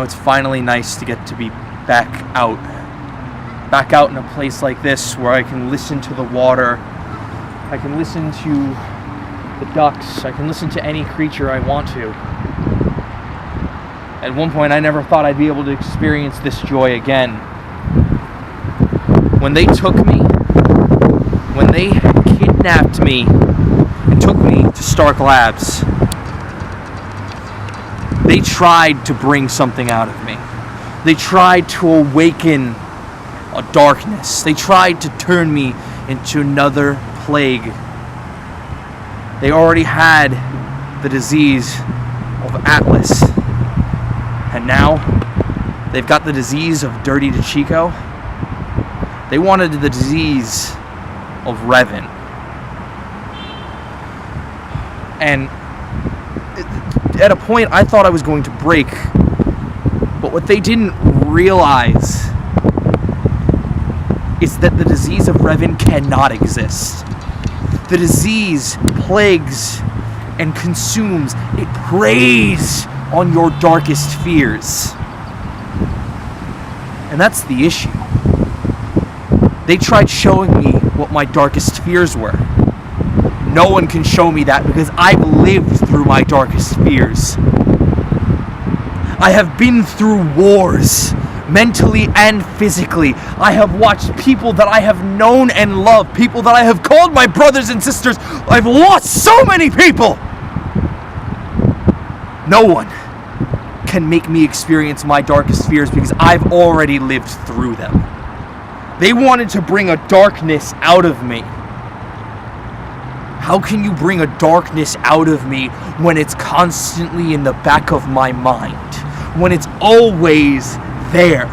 it's finally nice to get to be back out in a place like this where I can listen to the water, I can listen to the ducks, I can listen to any creature I want to. At one point, I never thought I'd be able to experience this joy again. When they took me, when they kidnapped me and took me to Stark Labs, they tried to bring something out of me. They tried to awaken a darkness. They tried to turn me into another plague. They already had the disease of Atlas. And now, they've got the disease of Dirty DeChico. They wanted the disease of Revan. And at a point, I thought I was going to break. But what they didn't realize is that the disease of Revan cannot exist. The disease plagues and consumes. It preys on your darkest fears. And that's the issue. They tried showing me what my darkest fears were. No one can show me that because I've lived through my darkest fears. I have been through wars, mentally and physically. I have watched people that I have known and loved, people that I have called my brothers and sisters. I've lost so many people. No one can make me experience my darkest fears because I've already lived through them. They wanted to bring a darkness out of me. How can you bring a darkness out of me when it's constantly in the back of my mind? When it's always there?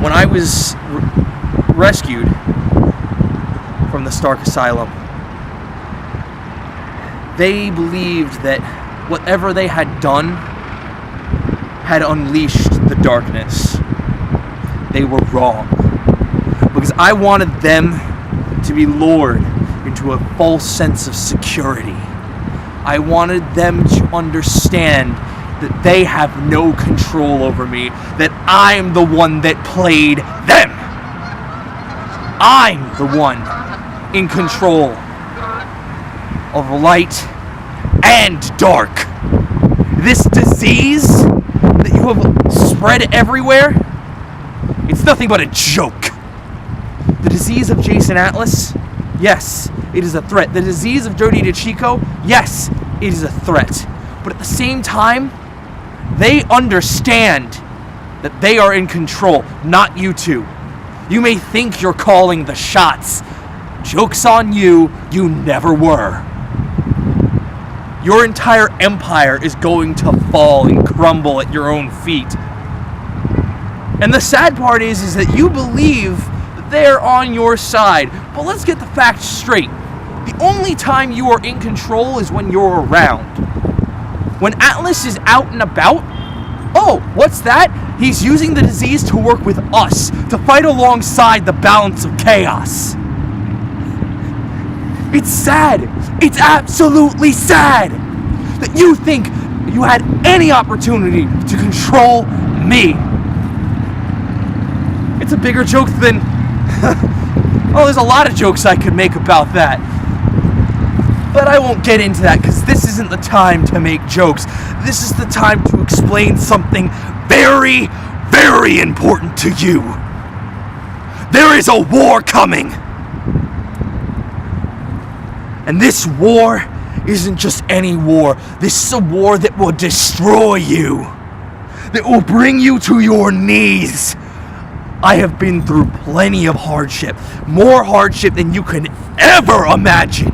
When I was rescued from the Stark Asylum, they believed that whatever they had done had unleashed the darkness. They were wrong. Because I wanted them to be lured into a false sense of security. I wanted them to understand that they have no control over me, that I'm the one that played them. I'm the one in control of light and dark. This disease that you have spread everywhere, it's nothing but a joke. The disease of Jason Atlas, yes, it is a threat. The disease of Dirty DeChico, yes, it is a threat. But at the same time, they understand that they are in control, not you two. You may think you're calling the shots. Joke's on you, you never were. Your entire empire is going to fall and crumble at your own feet. And the sad part is that you believe that they're on your side. But let's get the facts straight. The only time you are in control is when you're around. When Atlas is out and about, oh, what's that? He's using the disease to work with us, to fight alongside the balance of chaos. It's sad. It's absolutely sad that you think you had any opportunity to control me. It's a bigger joke than... oh, there's a lot of jokes I could make about that. But I won't get into that because this isn't the time to make jokes. This is the time to explain something very, very important to you. There is a war coming. And this war isn't just any war. This is a war that will destroy you. That will bring you to your knees. I have been through plenty of hardship. More hardship than you can ever imagine.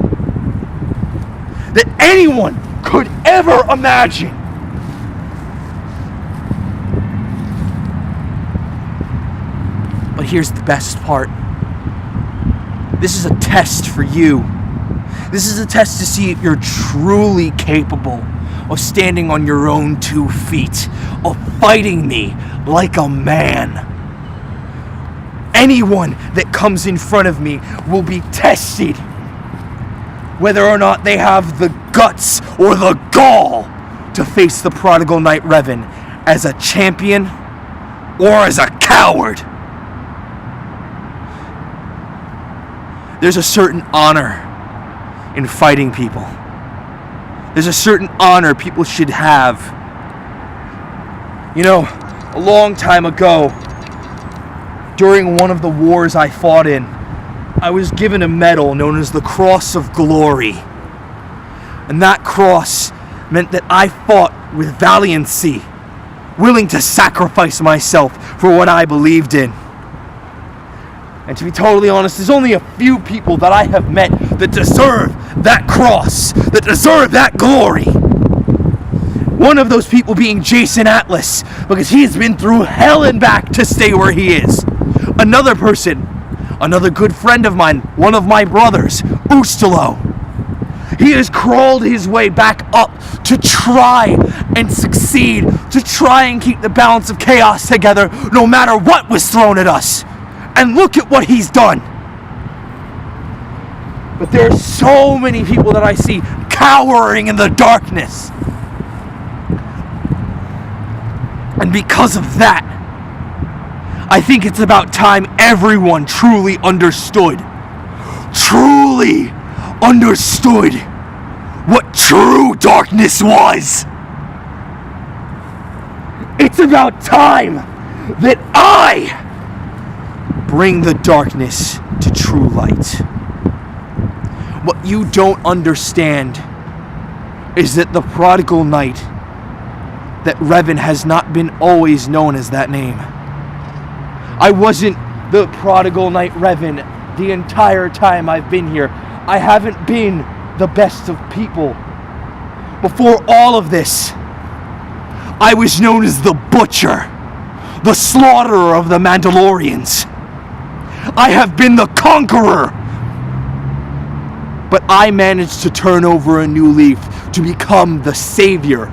That anyone could ever imagine. But here's the best part. This is a test for you. This is a test to see if you're truly capable of standing on your own 2 feet, of fighting me like a man. Anyone that comes in front of me will be tested, whether or not they have the guts or the gall to face the prodigal knight Revan as a champion or as a coward. There's a certain honor in fighting people. There's a certain honor people should have. You know, a long time ago, during one of the wars I fought in, I was given a medal known as the Cross of Glory. And that cross meant that I fought with valiancy, willing to sacrifice myself for what I believed in. And to be totally honest, there's only a few people that I have met that deserve that cross, that deserve that glory. One of those people being Jason Atlas, because he has been through hell and back to stay where he is. Another person, another good friend of mine, one of my brothers, Ustalo. He has crawled his way back up to try and succeed, to try and keep the balance of chaos together no matter what was thrown at us. And look at what he's done. But there are so many people that I see cowering in the darkness. And because of that, I think it's about time everyone truly understood what true darkness was. It's about time that I bring the darkness to true light. What you don't understand is that the prodigal knight, that Revan has not been always known as that name. I wasn't the prodigal knight Revan the entire time I've been here. I haven't been the best of people. Before all of this, I was known as the Butcher, the slaughterer of the Mandalorians. I have been the conqueror. But I managed to turn over a new leaf, to become the savior,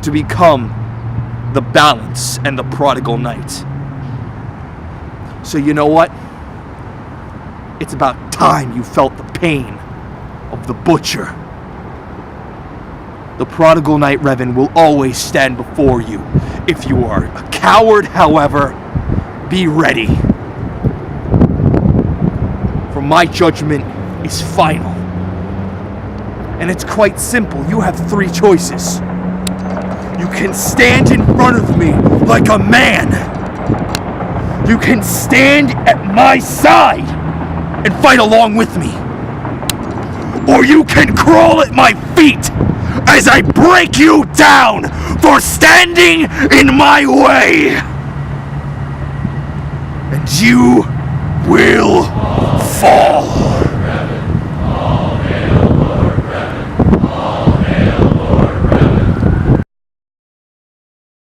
to become the balance and the prodigal knight. So you know what? It's about time you felt the pain of the Butcher. The prodigal knight Revan will always stand before you. If you are a coward, however, be ready. For my judgment is final. And it's quite simple. You have three choices. You can stand in front of me like a man. You can stand at my side and fight along with me. Or you can crawl at my feet as I break you down for standing in my way. And you will fall.